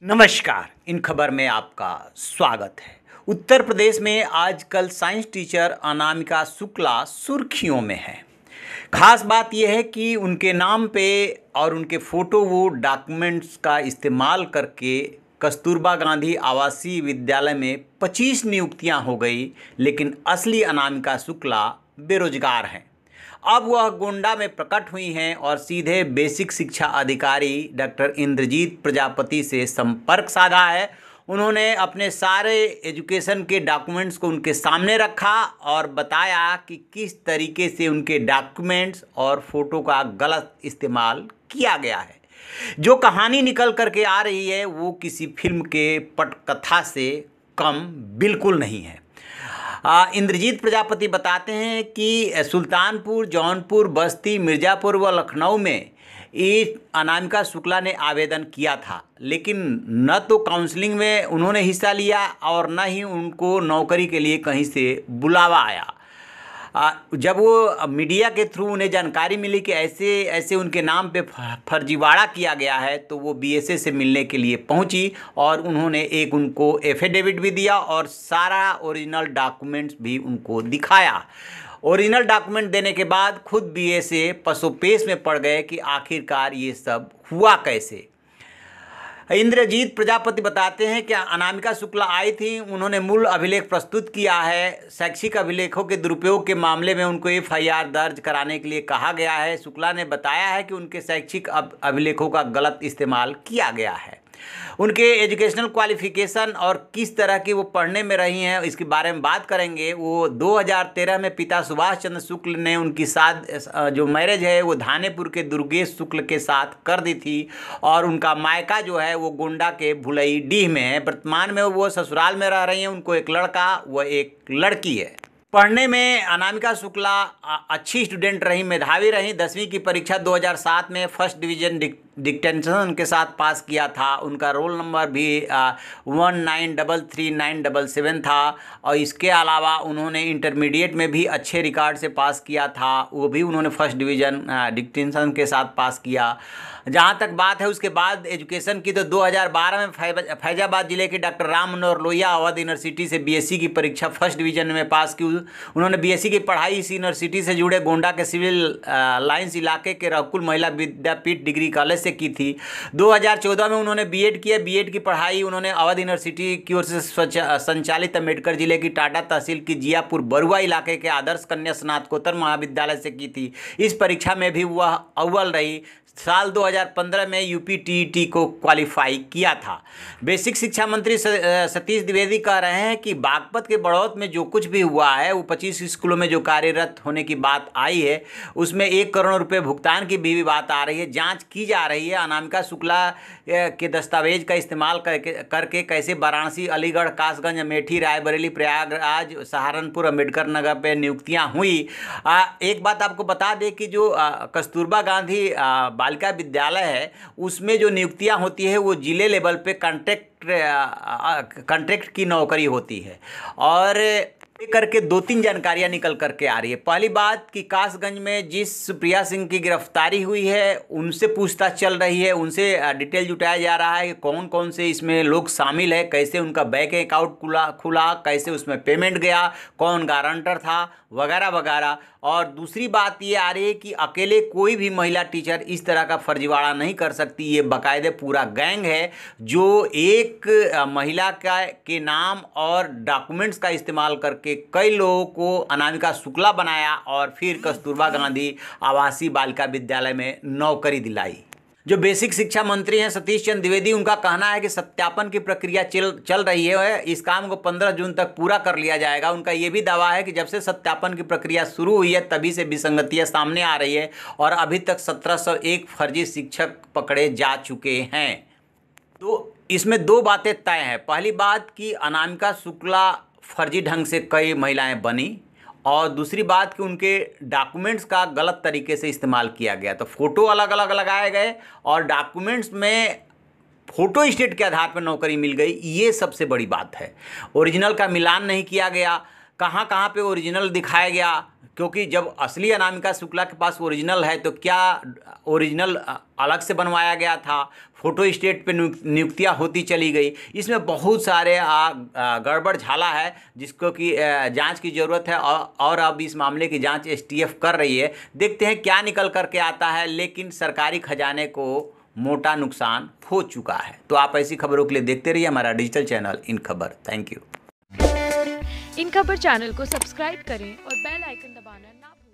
नमस्कार। इन खबर में आपका स्वागत है। उत्तर प्रदेश में आजकल साइंस टीचर अनामिका शुक्ला सुर्खियों में है। खास बात यह है कि उनके नाम पे और उनके फ़ोटो वो डॉक्यूमेंट्स का इस्तेमाल करके कस्तूरबा गांधी आवासीय विद्यालय में 25 नियुक्तियां हो गई, लेकिन असली अनामिका शुक्ला बेरोजगार हैं। अब वह गोंडा में प्रकट हुई हैं और सीधे बेसिक शिक्षा अधिकारी डॉक्टर इंद्रजीत प्रजापति से संपर्क साधा है। उन्होंने अपने सारे एजुकेशन के डॉक्यूमेंट्स को उनके सामने रखा और बताया कि किस तरीके से उनके डॉक्यूमेंट्स और फोटो का गलत इस्तेमाल किया गया है। जो कहानी निकल करके आ रही है वो किसी फिल्म के पटकथा से कम बिल्कुल नहीं है। इंद्रजीत प्रजापति बताते हैं कि सुल्तानपुर, जौनपुर, बस्ती, मिर्ज़ापुर व लखनऊ में ये अनामिका शुक्ला ने आवेदन किया था, लेकिन न तो काउंसलिंग में उन्होंने हिस्सा लिया और न ही उनको नौकरी के लिए कहीं से बुलावा आया। जब वो मीडिया के थ्रू उन्हें जानकारी मिली कि ऐसे ऐसे उनके नाम पे फर्जीवाड़ा किया गया है, तो वो बीएसए से मिलने के लिए पहुंची और उन्होंने एक उनको एफिडेविट भी दिया और सारा ओरिजिनल डॉक्यूमेंट्स भी उनको दिखाया। ओरिजिनल डॉक्यूमेंट देने के बाद खुद बीएसए पसोपेश में पड़ गए कि आखिरकार ये सब हुआ कैसे। इंद्रजीत प्रजापति बताते हैं कि अनामिका शुक्ला आई थी, उन्होंने मूल अभिलेख प्रस्तुत किया है। शैक्षिक अभिलेखों के दुरुपयोग के मामले में उनको एफआईआर दर्ज कराने के लिए कहा गया है। शुक्ला ने बताया है कि उनके शैक्षिक अभिलेखों का गलत इस्तेमाल किया गया है। उनके एजुकेशनल क्वालिफिकेशन और किस तरह की वो पढ़ने में रही हैं इसके बारे में बात करेंगे। वो 2013 में पिता सुभाष चंद्र शुक्ल ने उनकी जो मैरिज है वो धानेपुर के दुर्गेश शुक्ल के साथ कर दी थी और उनका मायका जो है वो गोंडा के भुलईडीह में है। वर्तमान में वो ससुराल में रह रही हैं। उनको एक लड़का व एक लड़की है। पढ़ने में अनामिका शुक्ला अच्छी स्टूडेंट रही, मेधावी रही। 10वीं की परीक्षा 2007 में फर्स्ट डिवीज़न डिक्टेंशन के साथ पास किया था। उनका रोल नंबर भी 19333977 था और इसके अलावा उन्होंने इंटरमीडिएट में भी अच्छे रिकॉर्ड से पास किया था, वो भी उन्होंने फर्स्ट डिवीज़न डिक्टेंशन के साथ पास किया। जहाँ तक बात है उसके बाद एजुकेशन की, तो 2012 में फैजाबाद जिले के डॉक्टर राम मनोहर लोहिया अवध यूनिवर्सिटी से बीएससी की परीक्षा फर्स्ट डिवीज़न में पास की। उन्होंने बीएससी की पढ़ाई इस यूनिवर्सिटी से जुड़े गोंडा के सिविल लाइन्स इलाके के रघुकुल महिला विद्यापीठ डिग्री कॉलेज से की थी। 2014 में उन्होंने बीएड किया। बीएड की पढ़ाई उन्होंने अवध यूनिवर्सिटी की ओर से संचालित अम्बेडकर जिले की टाटा तहसील की जियापुर बरुआ इलाके के आदर्श कन्या स्नातकोत्तर महाविद्यालय से की थी। इस परीक्षा में भी वह अव्वल रही। साल 2015 में यूपीटीईटी को क्वालिफाई किया था। बेसिक शिक्षा मंत्री सतीश द्विवेदी कह रहे हैं कि बागपत के बड़ौत में जो कुछ भी हुआ है वो 25 स्कूलों में जो कार्यरत होने की बात आई है उसमें 1 करोड़ रुपए भुगतान की भी बात आ रही है। जांच की जा रही है अनामिका शुक्ला के दस्तावेज का इस्तेमाल करके कैसे वाराणसी, अलीगढ़, कासगंज, अमेठी, रायबरेली, प्रयागराज, सहारनपुर, अम्बेडकर नगर पे नियुक्तियां हुई। एक बात आपको बता दें कि जो कस्तूरबा गांधी बालिका विद्यालय है उसमें जो नियुक्तियां होती है वो जिले लेवल पे कॉन्ट्रैक्ट की नौकरी होती है और करके 2-3 जानकारियां निकल करके आ रही है। पहली बात कि कासगंज में जिस सुप्रिया सिंह की गिरफ्तारी हुई है उनसे पूछताछ चल रही है, उनसे डिटेल जुटाया जा रहा है कि कौन कौन से इसमें लोग शामिल है, कैसे उनका बैंक अकाउंट खुला, कैसे उसमें पेमेंट गया, कौन गारंटर था, वगैरह वगैरह। और दूसरी बात ये आ रही है कि अकेले कोई भी महिला टीचर इस तरह का फर्जीवाड़ा नहीं कर सकती। ये बाकायदे पूरा गैंग है जो एक महिला के नाम और डॉक्यूमेंट्स का इस्तेमाल करके कई लोगों को अनामिका शुक्ला बनाया और फिर कस्तूरबा गांधी आवासीय बालिका विद्यालय में नौकरी दिलाई। जो बेसिक शिक्षा मंत्री हैं सतीश चंद्र द्विवेदी, उनका कहना है कि सत्यापन की प्रक्रिया चल रही है। इस काम को 15 जून तक पूरा कर लिया जाएगा। उनका ये भी दावा है कि जब से सत्यापन की प्रक्रिया शुरू हुई है तभी से विसंगतियां सामने आ रही है और अभी तक 1701 फर्जी शिक्षक पकड़े जा चुके हैं। तो इसमें 2 बातें तय हैं। पहली बात कि अनामिका शुक्ला फर्जी ढंग से कई महिलाएं बनी और दूसरी बात कि उनके डॉक्यूमेंट्स का गलत तरीके से इस्तेमाल किया गया। तो फ़ोटो अलग अलग लगाए गए और डॉक्यूमेंट्स में फ़ोटो स्टेट के आधार पर नौकरी मिल गई। ये सबसे बड़ी बात है। ओरिजिनल का मिलान नहीं किया गया। कहाँ कहाँ पे ओरिजिनल दिखाया गया, क्योंकि जब असली अनामिका शुक्ला के पास ओरिजिनल है तो क्या ओरिजिनल अलग से बनवाया गया था, फोटो स्टेट पे नियुक्तियाँ होती चली गई। इसमें बहुत सारे गड़बड़ झाला है जिसको कि जांच की ज़रूरत है और अब इस मामले की जांच एसटीएफ कर रही है। देखते हैं क्या निकल करके आता है, लेकिन सरकारी खजाने को मोटा नुकसान हो चुका है। तो आप ऐसी खबरों के लिए देखते रहिए हमारा डिजिटल चैनल इन खबर। Thank you. इन खबर चैनल को सब्सक्राइब करें और बेल आइकन दबाना ना भूलें।